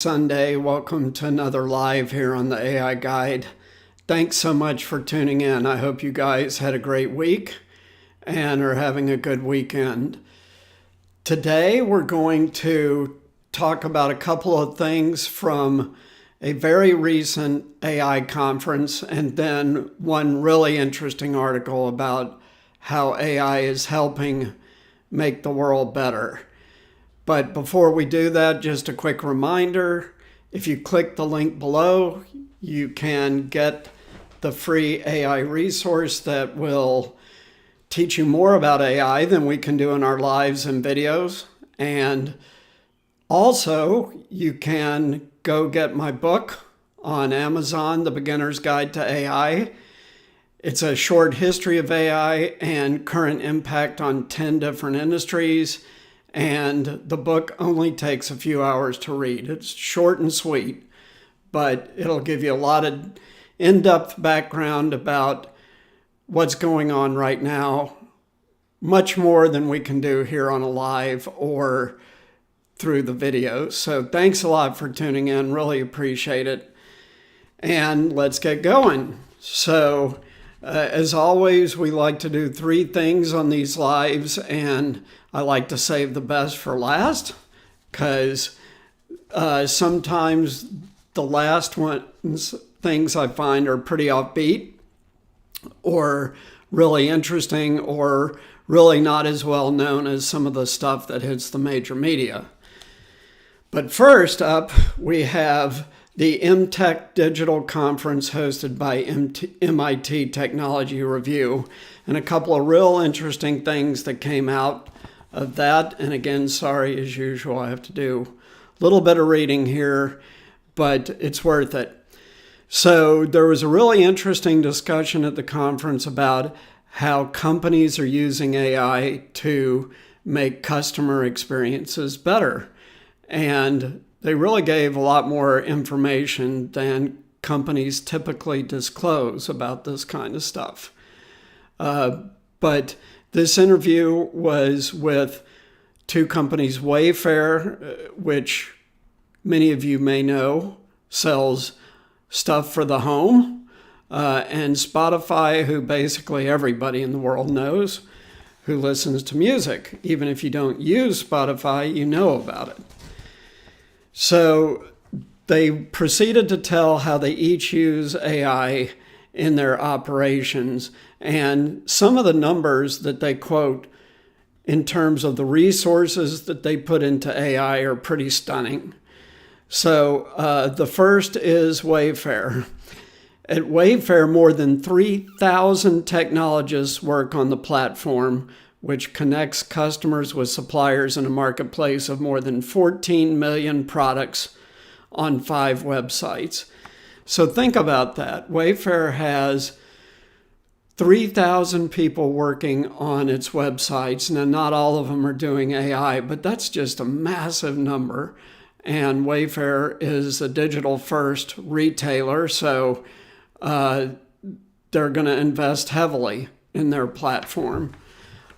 Sunday. Welcome to another live here on the AI Guide. Thanks so much for tuning in. I hope you guys had a great week and are having a good weekend. Today we're going to talk about a couple of things from a very recent AI conference and then one really interesting article about how AI is helping make the world better. But before we do that, just a quick reminder, if you click the link below, you can get the free AI resource that will teach you more about AI than we can do in our lives and videos. And also, you can go get my book on Amazon, The Beginner's Guide to AI. It's a short history of AI and current impact on 10 different industries. And the book only takes a few hours to read. It's short and sweet, but it'll give you a lot of in-depth background about what's going on right now, much more than we can do here on a live or through the videos. So thanks a lot for tuning in. Really appreciate it. And let's get going. So as always, we like to do 3 things on these lives, and I like to save the best for last because sometimes the last things I find are pretty offbeat or really interesting or really not as well known as some of the stuff that hits the major media. But first up, we have the EmTech Digital Conference hosted by MIT Technology Review, and a couple of real interesting things that came out of that. And again, sorry, as usual, I have to do a little bit of reading here, but it's worth it. So there was a really interesting discussion at the conference about how companies are using AI to make customer experiences better. And they really gave a lot more information than companies typically disclose about this kind of stuff. But this interview was with 2 companies, Wayfair, which many of you may know sells stuff for the home, and Spotify, who basically everybody in the world knows who listens to music. Even if you don't use Spotify, you know about it. So they proceeded to tell how they each use AI in their operations, and some of the numbers that they quote in terms of the resources that they put into AI are pretty stunning. So the first is Wayfair. At Wayfair, more than 3,000 technologists work on the platform, which connects customers with suppliers in a marketplace of more than 14 million products on 5 websites. So think about that. Wayfair has 3,000 people working on its websites. Now, not all of them are doing AI, but that's just a massive number. And Wayfair is a digital-first retailer, so they're going to invest heavily in their platform.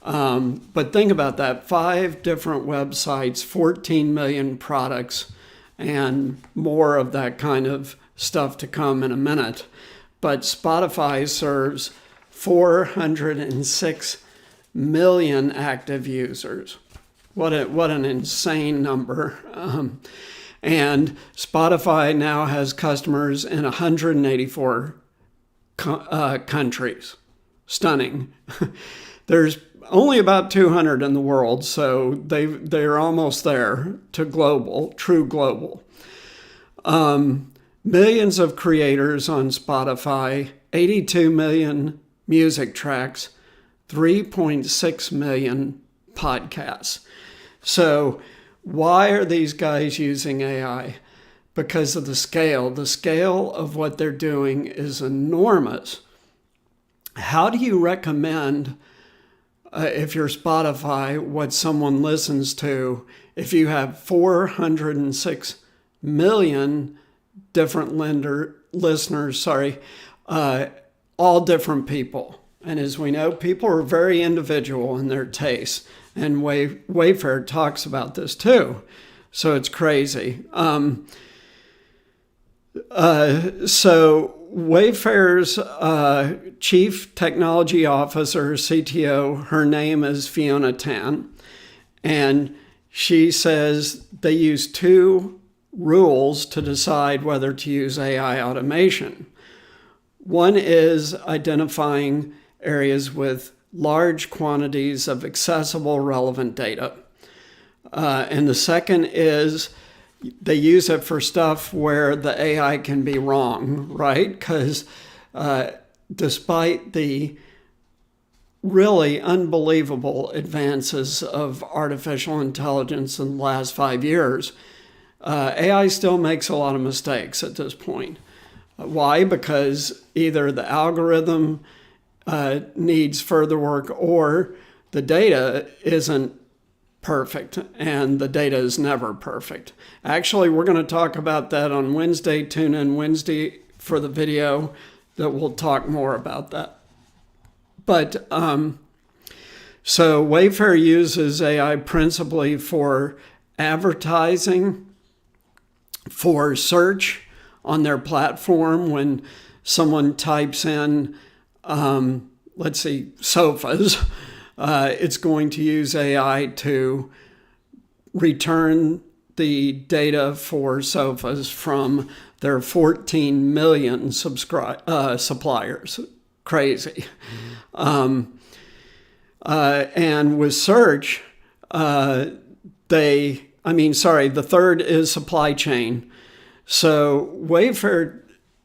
But think about that, 5 different websites, 14 million products, and more of that kind of stuff to come in a minute. But Spotify serves 406 million active users. What an insane number. And Spotify now has customers in 184 countries. Stunning. There's only about 200 in the world, so they're almost there to global, true global. Millions of creators on Spotify, 82 million music tracks, 3.6 million podcasts. So why are these guys using AI? Because of the scale. The scale of what they're doing is enormous. How do you recommend, if you're Spotify, what someone listens to if you have 406 million different listeners, all different people? And as we know, people are very individual in their tastes. And Wayfair talks about this too. So it's crazy. So Wayfair's chief technology officer, CTO, her name is Fiona Tan, and she says they use two rules to decide whether to use AI automation. One is identifying areas with large quantities of accessible, relevant data. And the second is they use it for stuff where the AI can be wrong, right? Because despite the really unbelievable advances of artificial intelligence in the last 5 years, AI still makes a lot of mistakes at this point. Why? Because either the algorithm needs further work or the data isn't perfect, and the data is never perfect. Actually, we're going to talk about that on Wednesday. Tune in Wednesday for the video that will talk more about that. But so Wayfair uses AI principally for advertising, for search on their platform. When someone types in, let's see, sofas, it's going to use AI to return the data for sofas from their 14 million suppliers. Crazy. And with search, the third is supply chain. So Wayfair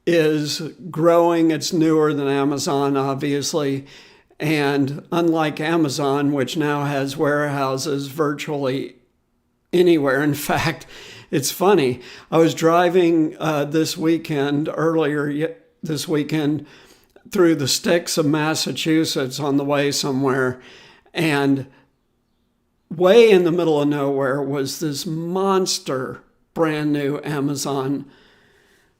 is growing. It's newer than Amazon, obviously. And unlike Amazon, which now has warehouses virtually anywhere, in fact, it's funny. I was driving earlier this weekend, through the sticks of Massachusetts on the way somewhere, and way in the middle of nowhere was this monster brand new Amazon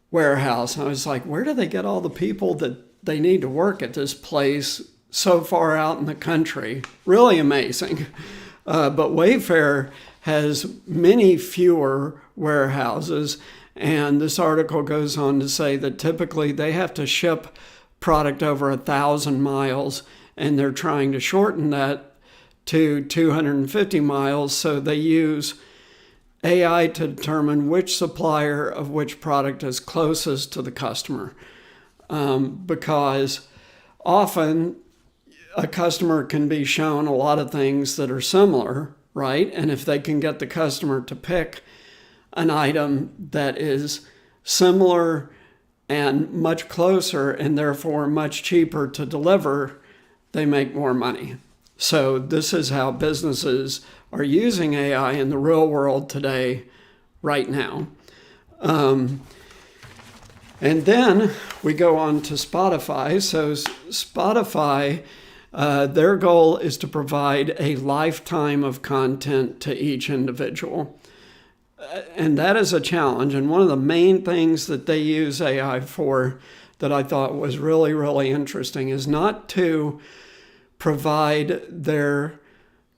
warehouse. And I was like, where do they get all the people that they need to work at this place so far out in the country? Really amazing. But Wayfair has many fewer warehouses, and this article goes on to say that typically they have to ship product over 1,000 miles, and they're trying to shorten that to 250 miles. So they use AI to determine which supplier of which product is closest to the customer. Because often a customer can be shown a lot of things that are similar, right? And if they can get the customer to pick an item that is similar and much closer and therefore much cheaper to deliver, they make more money. So this is how businesses are using AI in the real world today, right now. And then we go on to Spotify. So Spotify, their goal is to provide a lifetime of content to each individual. And that is a challenge. And one of the main things that they use AI for that I thought was really, really interesting is not to provide their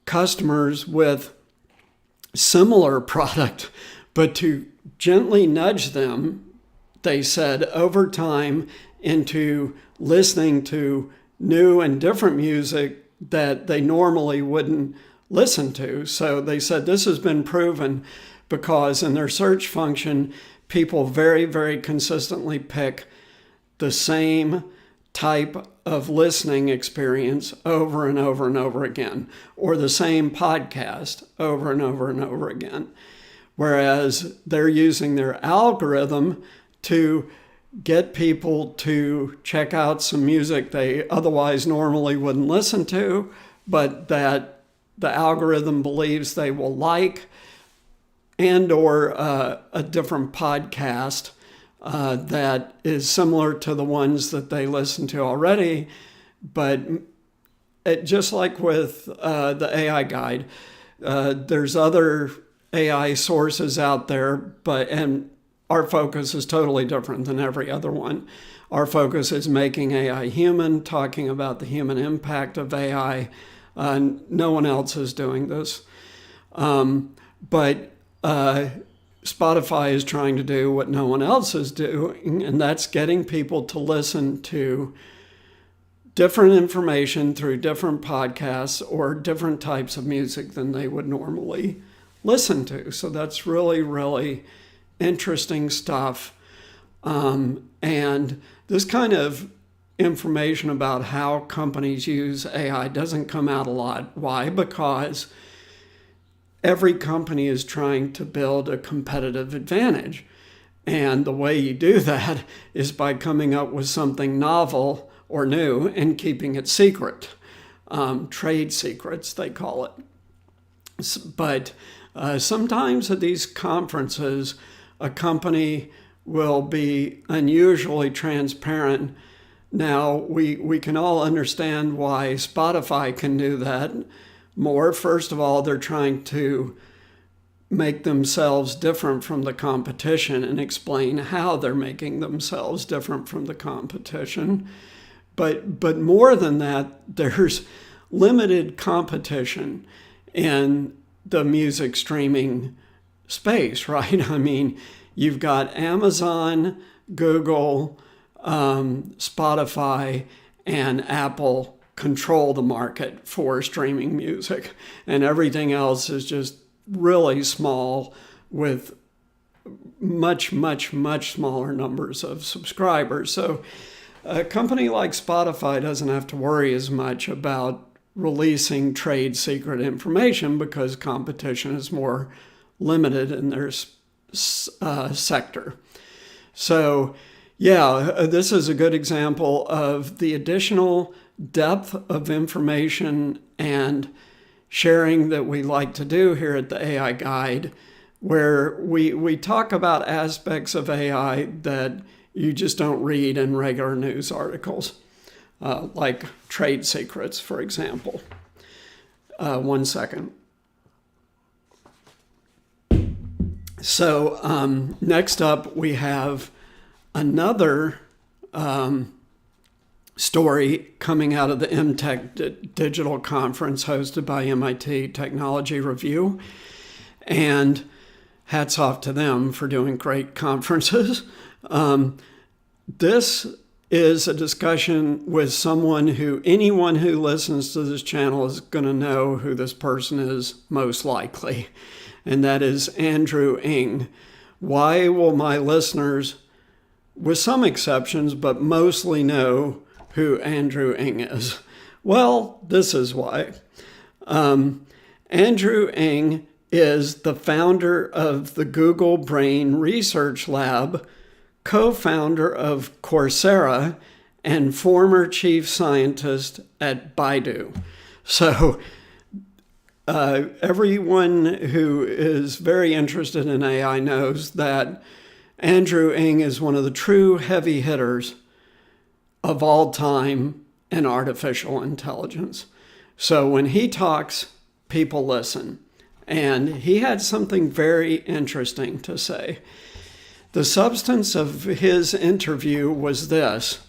customers with similar product, but to gently nudge them, they said, over time into listening to new and different music that they normally wouldn't listen to. So they said this has been proven because in their search function, people very, very consistently pick the same type of listening experience over and over and over again, or the same podcast over and over and over again. Whereas they're using their algorithm to get people to check out some music they otherwise normally wouldn't listen to, but that the algorithm believes they will like, and or a different podcast that is similar to the ones that they listen to already. But just like with the AI guide, there's other AI sources out there, and our focus is totally different than every other one. Our focus is making AI human, talking about the human impact of AI. No one else is doing this. But Spotify is trying to do what no one else is doing, and that's getting people to listen to different information through different podcasts or different types of music than they would normally listen to. So that's really, really interesting stuff. And this kind of information about how companies use AI doesn't come out a lot. Why? Because every company is trying to build a competitive advantage. And the way you do that is by coming up with something novel or new and keeping it secret. Trade secrets, they call it. But sometimes at these conferences, a company will be unusually transparent. Now, we can all understand why Spotify can do that more. First of all, they're trying to make themselves different from the competition and explain how they're making themselves different from the competition. But more than that, there's limited competition in the music streaming space, right? I mean, you've got Amazon, Google, Spotify, and Apple control the market for streaming music, and everything else is just really small with much, much, much smaller numbers of subscribers. So a company like Spotify doesn't have to worry as much about releasing trade secret information because competition is more limited in their sector. So yeah, this is a good example of the additional depth of information and sharing that we like to do here at the AI Guide, where we talk about aspects of AI that you just don't read in regular news articles, like trade secrets, for example. 1 second. So next up, we have another story coming out of the EmTech digital conference hosted by MIT Technology Review. And hats off to them for doing great conferences. This is a discussion with anyone who listens to this channel is going to know who this person is most likely. And that is Andrew Ng. Why will my listeners, with some exceptions, but mostly know who Andrew Ng is? Well, this is why. Andrew Ng is the founder of the Google Brain Research Lab, co-founder of Coursera, and former chief scientist at Baidu. So everyone who is very interested in AI knows that Andrew Ng is one of the true heavy hitters of all time in artificial intelligence. So when he talks, people listen. And he had something very interesting to say. The substance of his interview was this.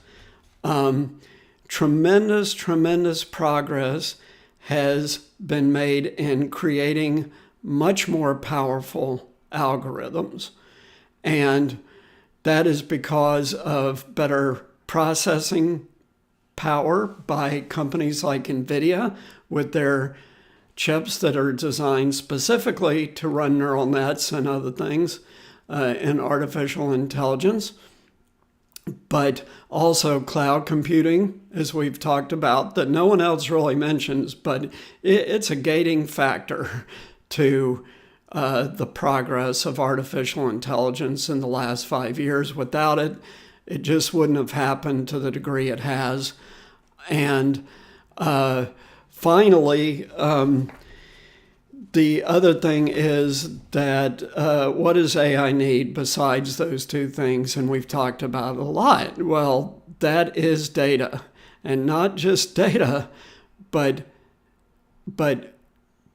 Tremendous progress has been made in creating much more powerful algorithms. And that is because of better processing power by companies like NVIDIA with their chips that are designed specifically to run neural nets and other things in artificial intelligence. But also cloud computing, as we've talked about, that no one else really mentions, but it's a gating factor to the progress of artificial intelligence in the last 5 years. Without it, it just wouldn't have happened to the degree it has. And finally, the other thing is that what does AI need besides those two things? And we've talked about it a lot. Well, that is data. And not just data, but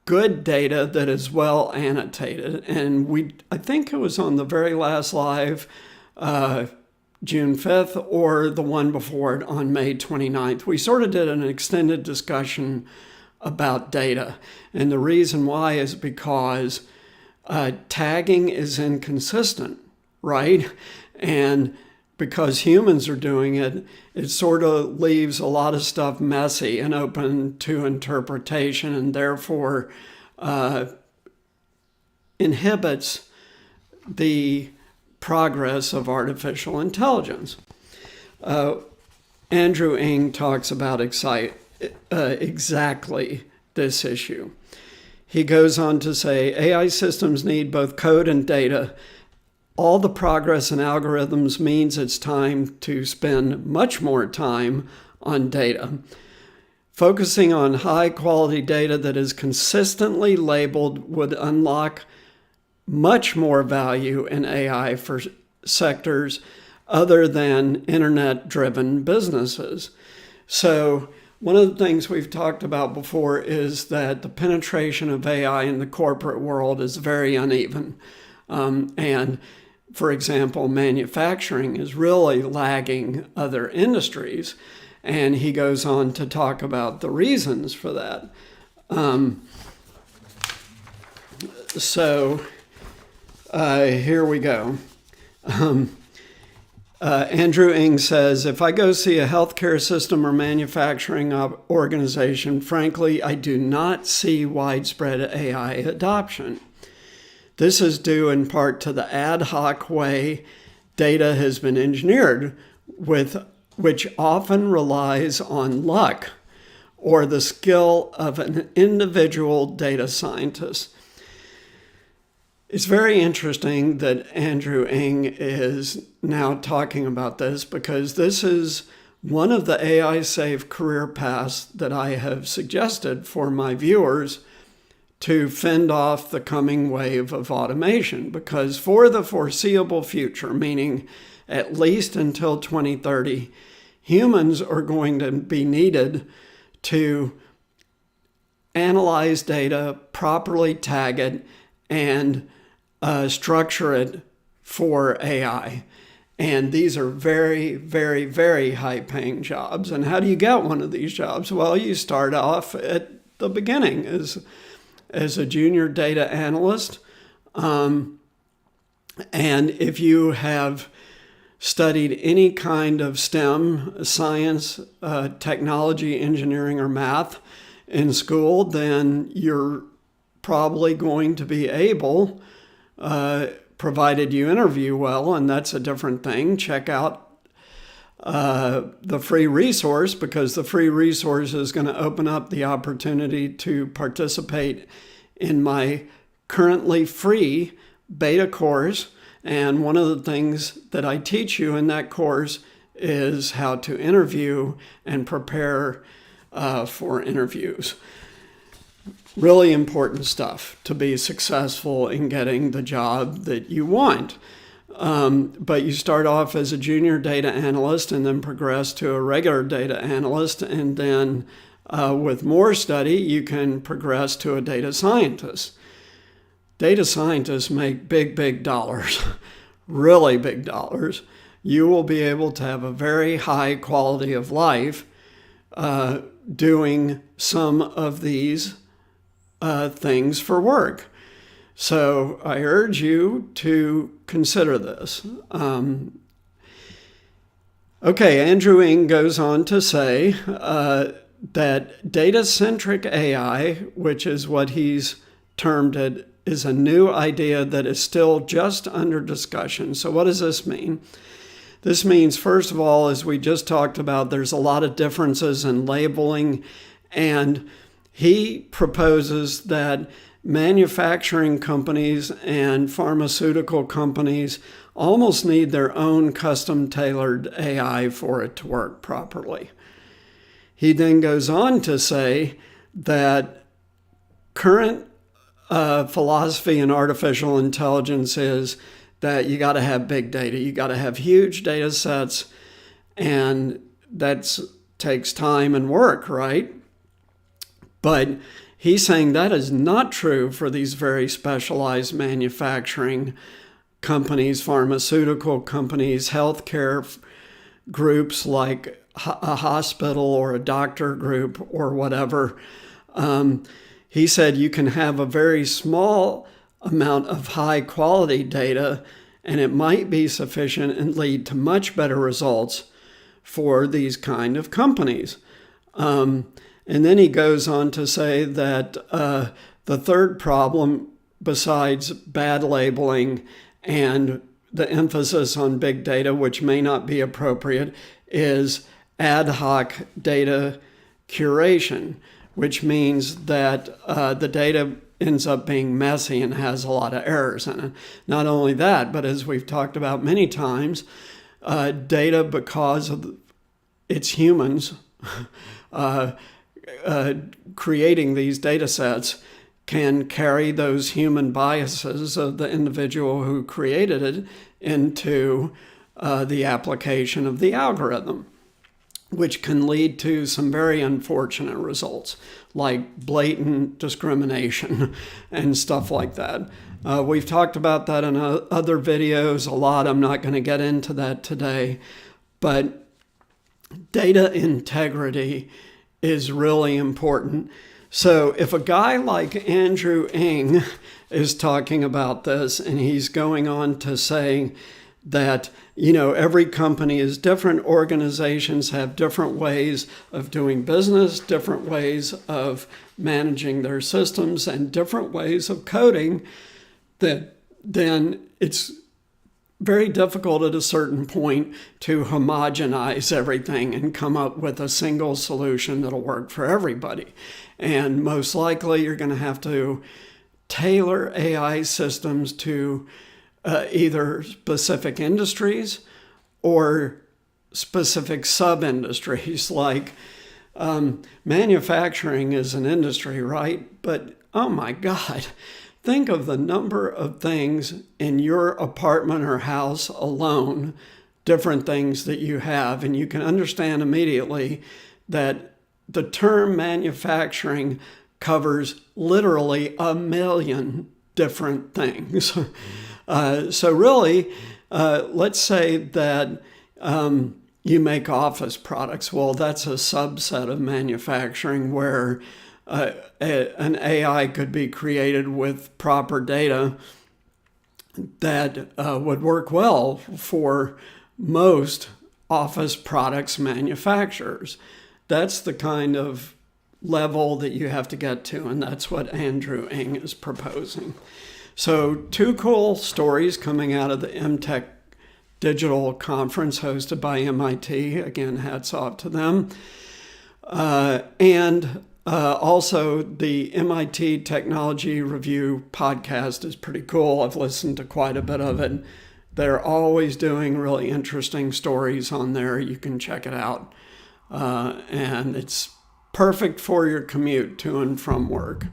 good data that is well annotated. And I think it was on the very last live, June 5th, or the one before it on May 29th. We sort of did an extended discussion about data. And the reason why is because tagging is inconsistent, right? And because humans are doing it, it sort of leaves a lot of stuff messy and open to interpretation, and therefore inhibits the progress of artificial intelligence. Andrew Ng talks about exactly this issue. He goes on to say, AI systems need both code and data. All the progress in algorithms means it's time to spend much more time on data. Focusing on high-quality data that is consistently labeled would unlock much more value in AI for sectors other than internet-driven businesses. So one of the things we've talked about before is that the penetration of AI in the corporate world is very uneven. And for example, manufacturing is really lagging other industries. And he goes on to talk about the reasons for that. Here we go. Andrew Ng says, if I go see a healthcare system or manufacturing organization, frankly, I do not see widespread AI adoption. This is due in part to the ad hoc way data has been engineered, which often relies on luck or the skill of an individual data scientist. It's very interesting that Andrew Ng is now talking about this, because this is one of the AI safe career paths that I have suggested for my viewers to fend off the coming wave of automation. Because for the foreseeable future, meaning at least until 2030, humans are going to be needed to analyze data, properly tag it, and structure it for AI. And these are very, very, very high-paying jobs. And how do you get one of these jobs? Well, you start off at the beginning as a junior data analyst. And if you have studied any kind of STEM, science, technology, engineering, or math in school, then you're probably going to be able, provided you interview well, and that's a different thing. Check out the free resource, because the free resource is going to open up the opportunity to participate in my currently free beta course. And one of the things that I teach you in that course is how to interview and prepare for interviews. Really important stuff to be successful in getting the job that you want. But you start off as a junior data analyst and then progress to a regular data analyst. And then with more study, you can progress to a data scientist. Data scientists make big, big dollars, really big dollars. You will be able to have a very high quality of life doing some of these things for work. So I urge you to consider this. Andrew Ng goes on to say that data-centric AI, which is what he's termed it, is a new idea that is still just under discussion. So what does this mean? This means, first of all, as we just talked about, there's a lot of differences in labeling, and he proposes that manufacturing companies and pharmaceutical companies almost need their own custom-tailored AI for it to work properly. He then goes on to say that current philosophy in artificial intelligence is that you got to have big data. You got to have huge data sets, and that takes time and work, right? But he's saying that is not true for these very specialized manufacturing companies, pharmaceutical companies, healthcare groups like a hospital or a doctor group or whatever. He said you can have a very small amount of high quality data, and it might be sufficient and lead to much better results for these kind of companies. And then he goes on to say that the third problem, besides bad labeling and the emphasis on big data, which may not be appropriate, is ad hoc data curation, which means that the data ends up being messy and has a lot of errors in it. Not only that, but as we've talked about many times, data, because of it's humans creating these data sets, can carry those human biases of the individual who created it into the application of the algorithm, which can lead to some very unfortunate results, like blatant discrimination and stuff like that. We've talked about that in other videos a lot. I'm not going to get into that today, but data integrity is really important. So if a guy like Andrew Ng is talking about this, and he's going on to saying that, every company is different, organizations have different ways of doing business, different ways of managing their systems, and different ways of coding, then it's very difficult at a certain point to homogenize everything and come up with a single solution that'll work for everybody. And most likely you're going to have to tailor AI systems to either specific industries or specific sub-industries. Like manufacturing is an industry, right? But oh my God, think of the number of things in your apartment or house alone, different things that you have, and you can understand immediately that the term manufacturing covers literally 1 million different things. So really, let's say that you make office products. Well, that's a subset of manufacturing where an AI could be created with proper data that would work well for most office products manufacturers. That's the kind of level that you have to get to, and that's what Andrew Ng is proposing. So 2 cool stories coming out of the EmTech digital conference hosted by MIT. Again, hats off to them. And also the MIT Technology Review podcast is pretty cool. I've listened to quite a bit of it. They're always doing really interesting stories on there. You can check it out. And it's perfect for your commute to and from work.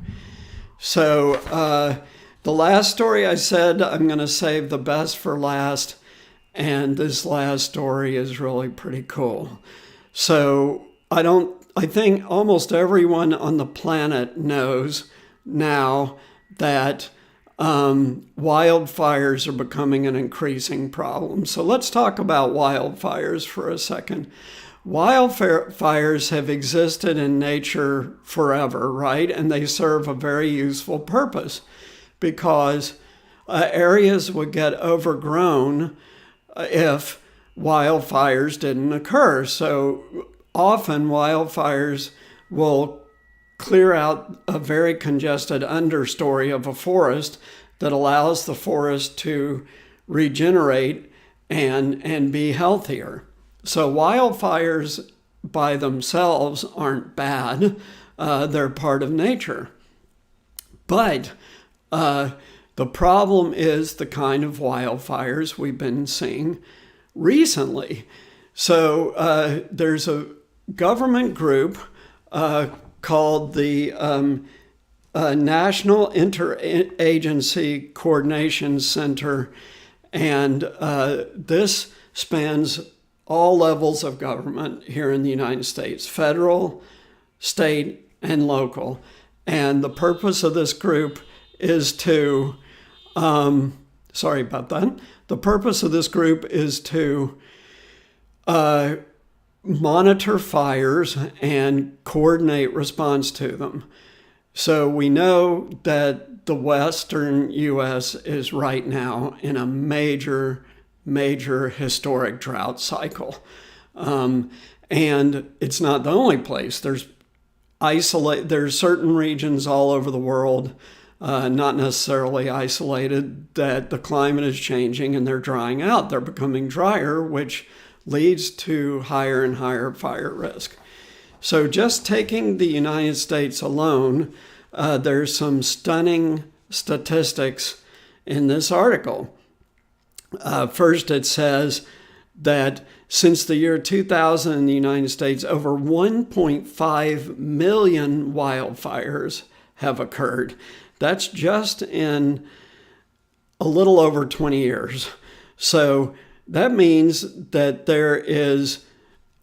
So the last story I said I'm going to save the best for last. And this last story is really pretty cool. So I think almost everyone on the planet knows now that wildfires are becoming an increasing problem. So let's talk about wildfires for a second. Wildfires have existed in nature forever, right? And they serve a very useful purpose because areas would get overgrown if wildfires didn't occur. So often wildfires will clear out a very congested understory of a forest that allows the forest to regenerate and be healthier. So wildfires by themselves aren't bad. They're part of nature. But the problem is the kind of wildfires we've been seeing recently. So there's a government group called the National Interagency Coordination Center, and this spans all levels of government here in the United States, federal, state, and local. And the purpose of this group is to, sorry about that. The purpose of this group is to monitor fires and coordinate response to them. So we know that the Western U.S. is right now in a major, major historic drought cycle. And it's not the only place. There's certain regions all over the world, not necessarily isolated, that the climate is changing and they're drying out. They're becoming drier, which leads to higher and higher fire risk. So just taking the United States alone, there's some stunning statistics in this article. First, it says that since the year 2000 in the United States, over 1.5 million wildfires have occurred. That's just in a little over 20 years. So that means that there is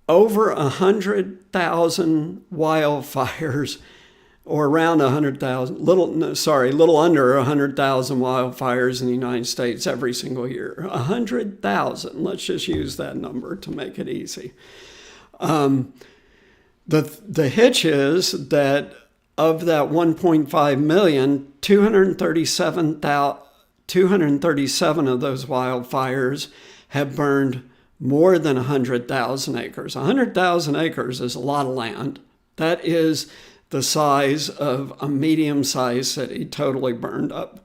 over 100,000 wildfires, or around 100,000, little under 100,000 wildfires in the United States every single year. 100,000, let's just use that number to make it easy. The hitch is that of that 1.5 million, 237 of those wildfires have burned more than 100,000 acres. 100,000 acres is a lot of land. That is the size of a medium-sized city, totally burned up.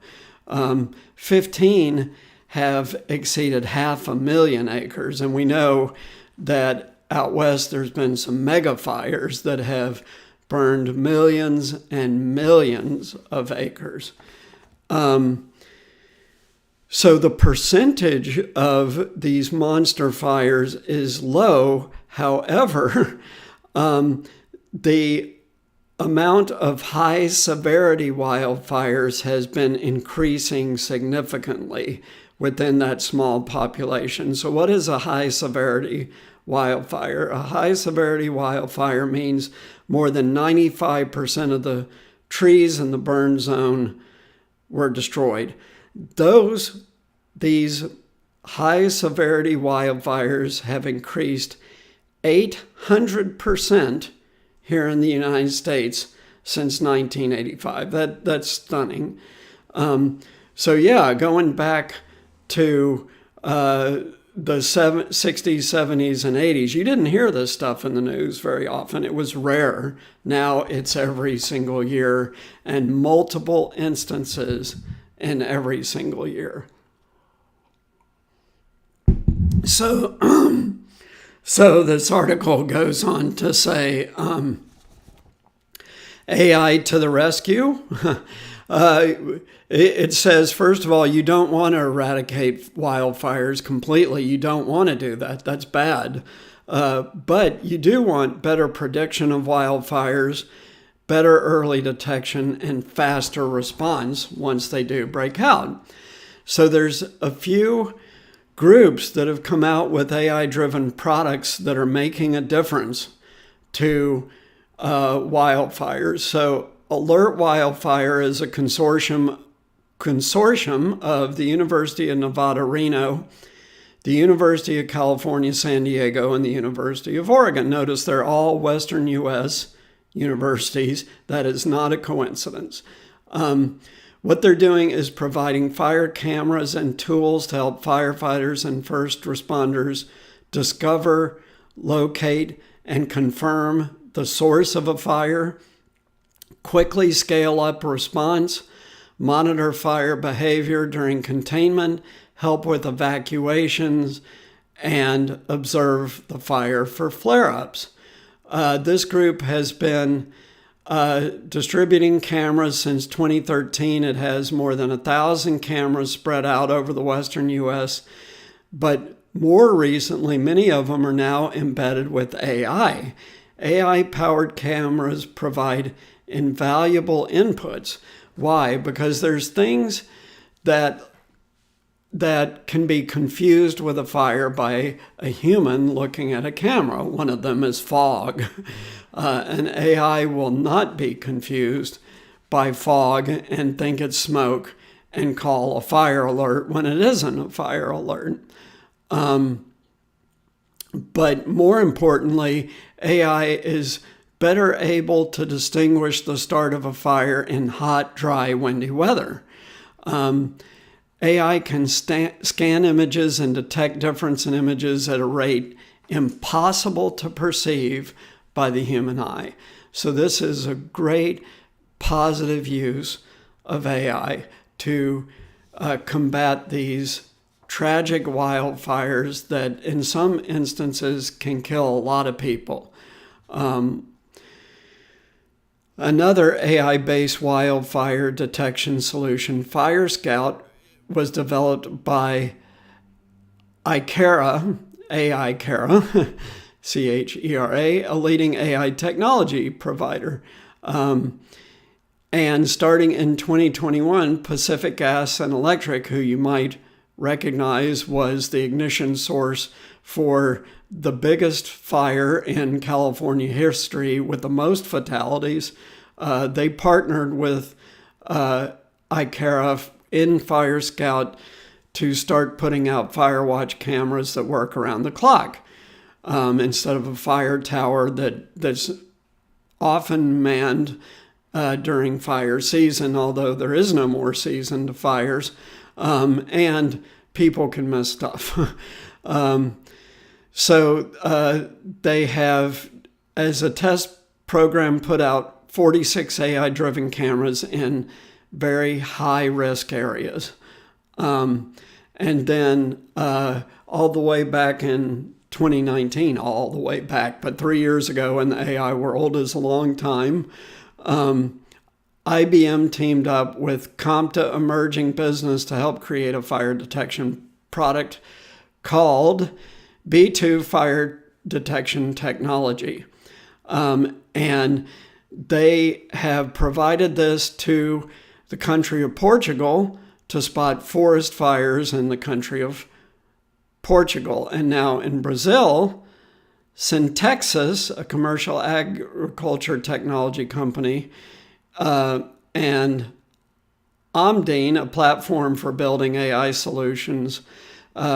15 have exceeded 500,000 acres, and we know that out west there's been some mega fires that have burned millions and millions of acres. So the percentage of these monster fires is low. However, the amount of high severity wildfires has been increasing significantly within that small population. So what is a high severity wildfire? A high severity wildfire means more than 95% of the trees in the burn zone were destroyed. These high severity wildfires have increased 800% here in the United States since 1985. That's stunning. Going back to the 60s, 70s, and 80s, you didn't hear this stuff in the news very often. It was rare. Now it's every single year and multiple instances in every single year. So this article goes on to say, AI to the rescue. It says, first of all, you don't want to eradicate wildfires completely. You don't want to do that. That's bad. But you do want better prediction of wildfires, better early detection, and faster response once they do break out. So there's a few groups that have come out with AI-driven products that are making a difference to wildfires. So Alert Wildfire is a consortium of the University of Nevada, Reno, the University of California, San Diego, and the University of Oregon. Notice they're all Western U.S. universities. That is not a coincidence. What they're doing is providing fire cameras and tools to help firefighters and first responders discover, locate, and confirm the source of a fire, quickly scale up response, monitor fire behavior during containment, help with evacuations, and observe the fire for flare-ups. This group has been distributing cameras since 2013. It has more than 1,000 cameras spread out over the Western U.S., but more recently, many of them are now embedded with AI. AI-powered cameras provide invaluable inputs. Why? Because there's things that can be confused with a fire by a human looking at a camera. One of them is fog. An AI will not be confused by fog and think it's smoke and call a fire alert when it isn't a fire alert. But more importantly, AI is better able to distinguish the start of a fire in hot, dry, windy weather. AI can scan images and detect difference in images at a rate impossible to perceive by the human eye. So this is a great positive use of AI to combat these tragic wildfires that in some instances can kill a lot of people. Another AI-based wildfire detection solution, Fire Scout, was developed by iCara, AICARA, CHERA, a leading AI technology provider. And starting in 2021, Pacific Gas and Electric, who you might recognize was the ignition source for the biggest fire in California history with the most fatalities, they partnered with iCara in Fire Scout to start putting out fire watch cameras that work around the clock instead of a fire tower that's often manned during fire season, although there is no more season to fires, and people can miss stuff. So they have, as a test program, put out 46 AI-driven cameras in very high-risk areas. And then all the way back in 2019, all the way back, but 3 years ago in the AI world is a long time, IBM teamed up with Compta Emerging Business to help create a fire detection product called B2 Fire Detection Technology. And they have provided this to the country of Portugal to spot forest fires in the country of Portugal. And now in Brazil, Syntexis, a commercial agriculture technology company, and Omdine, a platform for building AI solutions,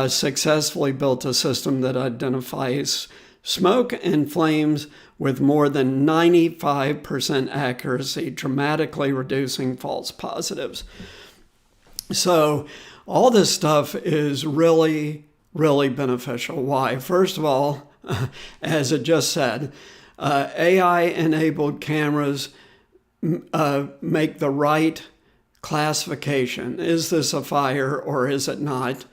successfully built a system that identifies smoke and flames with more than 95% accuracy, dramatically reducing false positives. So all this stuff is really, really beneficial. Why? First of all, as it just said, AI-enabled cameras make the right classification. Is this a fire or is it not?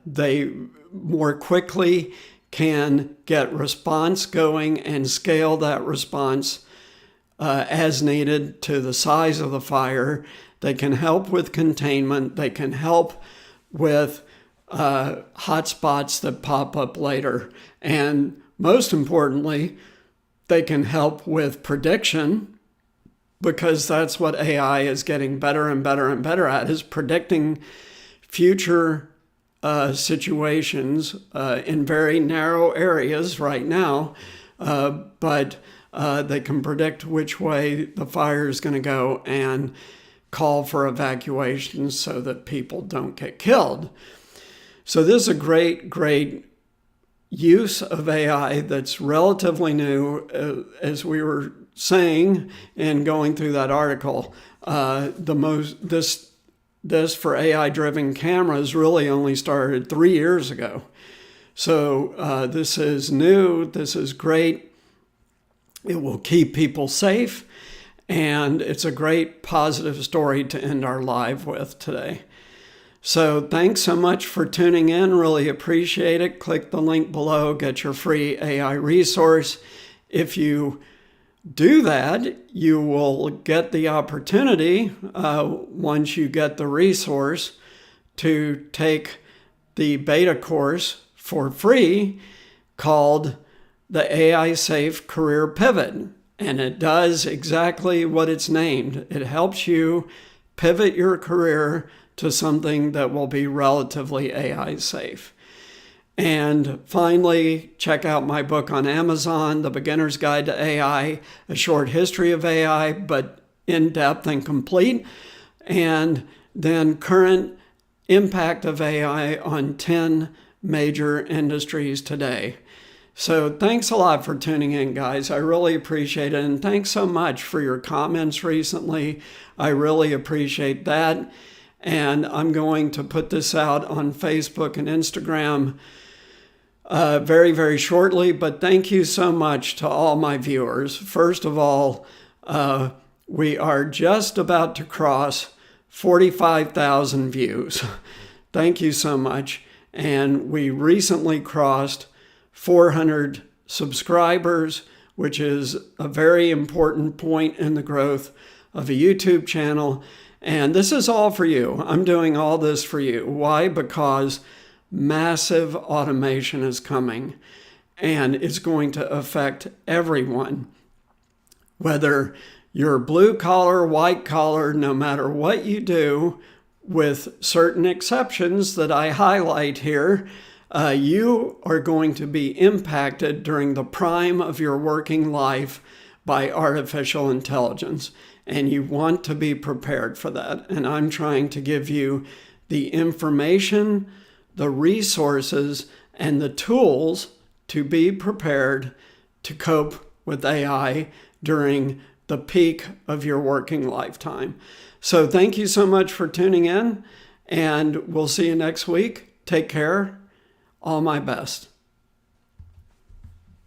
They more quickly can get response going and scale that response as needed to the size of the fire. They can help with containment. They can help with hot spots that pop up later. And most importantly, they can help with prediction, because that's what AI is getting better and better and better at, is predicting future situations in very narrow areas right now, but they can predict which way the fire is going to go and call for evacuation so that people don't get killed. So this is a great, great use of AI that's relatively new. As we were saying and going through that article, this for AI-driven cameras really only started 3 years ago. So this is new. This is great. It will keep people safe. And it's a great positive story to end our live with today. So thanks so much for tuning in. Really appreciate it. Click the link below. Get your free AI resource. If you do that, you will get the opportunity, once you get the resource, to take the beta course for free called the AI Safe Career Pivot. And it does exactly what it's named. It helps you pivot your career to something that will be relatively AI safe. And finally, check out my book on Amazon, The Beginner's Guide to AI, a short history of AI, but in-depth and complete. And then current impact of AI on 10 major industries today. So thanks a lot for tuning in, guys. I really appreciate it. And thanks so much for your comments recently. I really appreciate that. And I'm going to put this out on Facebook and Instagram very, very shortly. But thank you so much to all my viewers. First of all, we are just about to cross 45,000 views. Thank you so much. And we recently crossed 400 subscribers, which is a very important point in the growth of a YouTube channel. And this is all for you. I'm doing all this for you. Why? Because massive automation is coming, and it's going to affect everyone. Whether you're blue collar, white collar, no matter what you do, with certain exceptions that I highlight here, you are going to be impacted during the prime of your working life by artificial intelligence. And you want to be prepared for that. And I'm trying to give you the information, the resources, and the tools to be prepared to cope with AI during the peak of your working lifetime. So thank you so much for tuning in, and we'll see you next week. Take care. All my best.